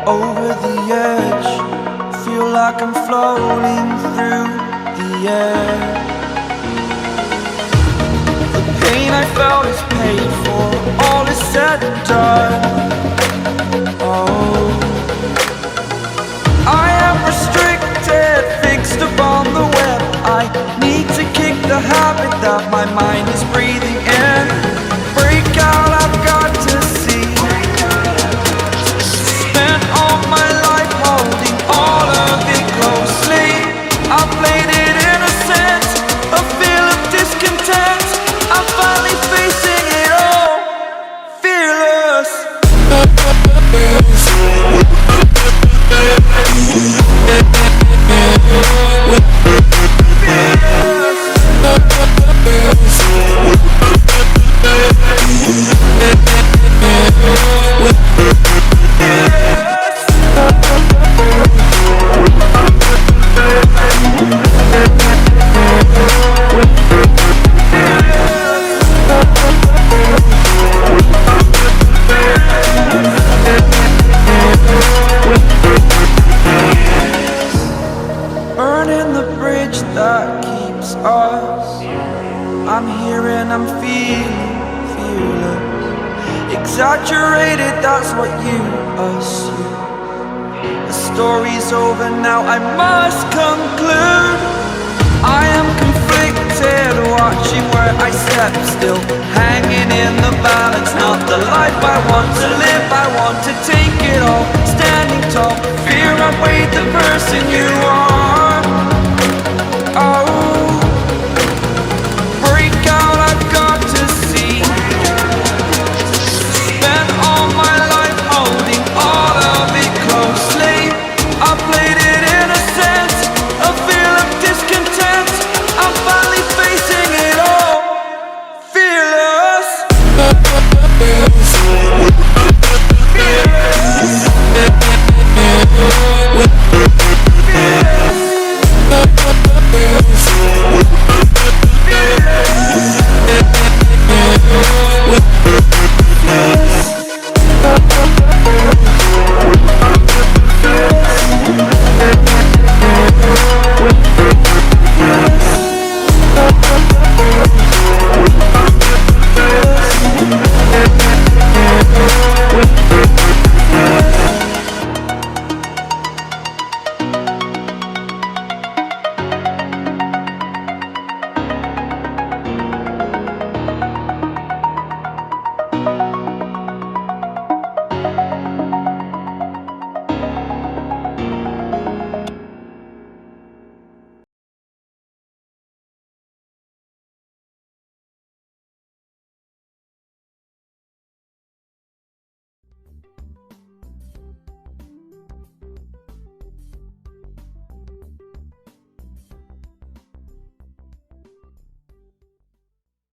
over the edge. Feel like I'm floating through the air. The pain I felt is paid for, all is said and done. Oh, I am restricted, fixed upon the web. I need to kick the habit that my mind is breathing in. Break out, I've got to see. Spent all my life holding all of it closely. I played it innocent, a feel of discontent. I'm finally facing it all, fearless. Burning the bridge that keeps us. I'm here and I'm feeling fearless. Exaggerated, that's what you assume. The story's over now, I must conclude. I am conflicted, watching where I step still, hanging in the balance. Not the life I want to live, I want to take it all. Standing tall, fear I weighed the person you are.